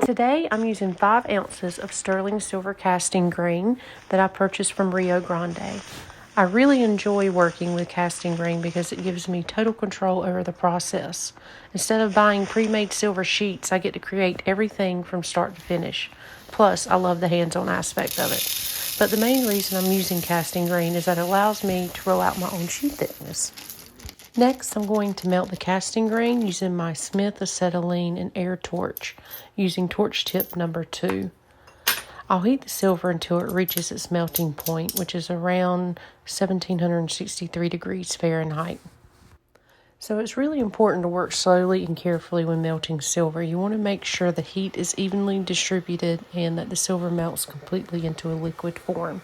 Today I'm using 5 ounces of sterling silver casting grain that I purchased from Rio Grande. I really enjoy working with casting grain because it gives me total control over the process. Instead of buying pre-made silver sheets, I get to create everything from start to finish. Plus, I love the hands-on aspect of it. But the main reason I'm using casting grain is that it allows me to roll out my own sheet thickness. Next, I'm going to melt the casting grain using my Smith Acetylene and air torch, using torch tip number 2. I'll heat the silver until it reaches its melting point, which is around 1763 degrees Fahrenheit. So it's really important to work slowly and carefully when melting silver. You want to make sure the heat is evenly distributed and that the silver melts completely into a liquid form.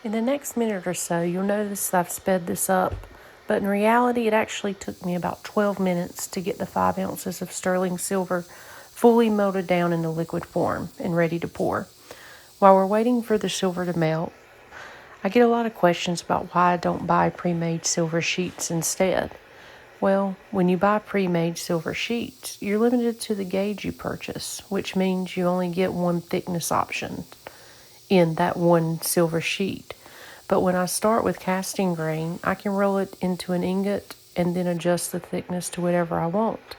In the next minute or so, you'll notice I've sped this up. But in reality, it actually took me about 12 minutes to get the 5 ounces of sterling silver fully melted down into liquid form and ready to pour. While we're waiting for the silver to melt, I get a lot of questions about why I don't buy pre-made silver sheets instead. Well, when you buy pre-made silver sheets, you're limited to the gauge you purchase, which means you only get one thickness option in that one silver sheet. But when I start with casting grain, I can roll it into an ingot and then adjust the thickness to whatever I want.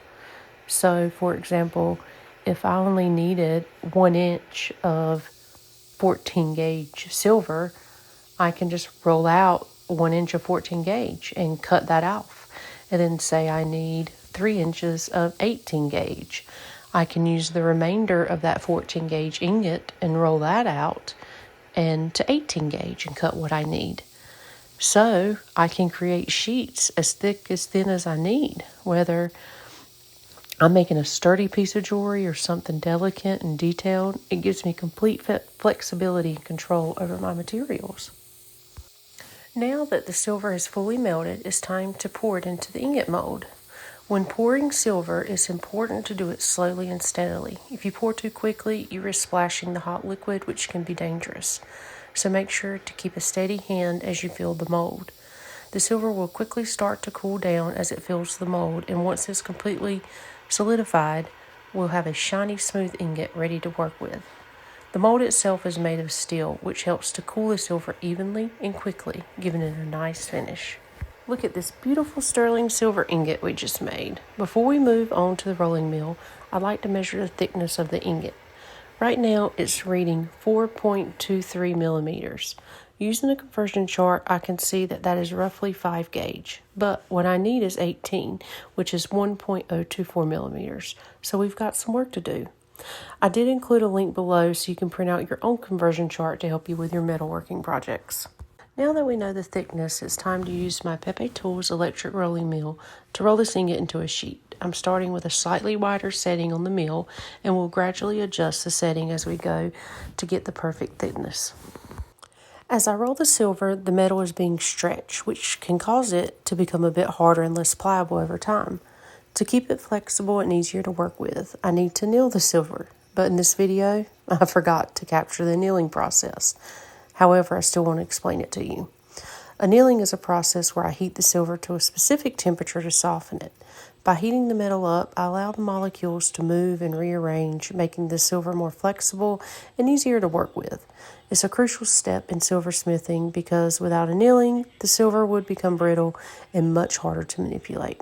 So, for example, if I only needed 1 inch of 14 gauge silver, I can just roll out 1 inch of 14 gauge and cut that off. And then say I need 3 inches of 18 gauge. I can use the remainder of that 14 gauge ingot and roll that out and to 18 gauge and cut what I need. So I can create sheets as thick as thin as I need, whether I'm making a sturdy piece of jewelry or something delicate and detailed. It gives me complete flexibility and control over my materials. Now that the silver is fully melted, it's time to pour it into the ingot mold. When pouring silver, it's important to do it slowly and steadily. If you pour too quickly, you risk splashing the hot liquid, which can be dangerous. So make sure to keep a steady hand as you fill the mold. The silver will quickly start to cool down as it fills the mold, and once it's completely solidified, we'll have a shiny, smooth ingot ready to work with. The mold itself is made of steel, which helps to cool the silver evenly and quickly, giving it a nice finish. Look at this beautiful sterling silver ingot we just made. Before we move on to the rolling mill, I'd like to measure the thickness of the ingot. Right now, it's reading 4.23 millimeters. Using the conversion chart, I can see that that is roughly 5 gauge. But what I need is 18, which is 1.024 millimeters. So we've got some work to do. I did include a link below so you can print out your own conversion chart to help you with your metalworking projects. Now that we know the thickness, it's time to use my Pepe Tools electric rolling mill to roll this ingot into a sheet. I'm starting with a slightly wider setting on the mill and will gradually adjust the setting as we go to get the perfect thickness. As I roll the silver, the metal is being stretched, which can cause it to become a bit harder and less pliable over time. To keep it flexible and easier to work with, I need to anneal the silver, but in this video, I forgot to capture the annealing process. However, I still want to explain it to you. Annealing is a process where I heat the silver to a specific temperature to soften it. By heating the metal up, I allow the molecules to move and rearrange, making the silver more flexible and easier to work with. It's a crucial step in silversmithing because without annealing, the silver would become brittle and much harder to manipulate.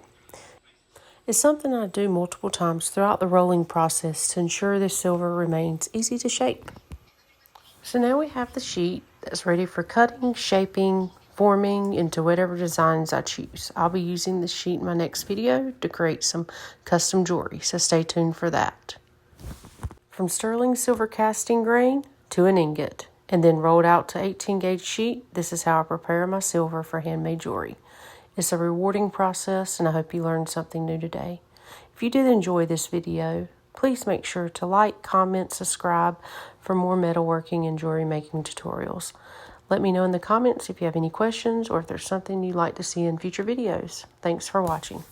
It's something I do multiple times throughout the rolling process to ensure the silver remains easy to shape. So now we have the sheet that's ready for cutting, shaping, forming into whatever designs I choose. I'll be using this sheet in my next video to create some custom jewelry, so stay tuned for that. From sterling silver casting grain to an ingot, and then rolled out to 18 gauge sheet, this is how I prepare my silver for handmade jewelry. It's a rewarding process, and I hope you learned something new today. If you did enjoy this video, please make sure to like, comment, subscribe for more metalworking and jewelry making tutorials. Let me know in the comments if you have any questions or if there's something you'd like to see in future videos. Thanks for watching.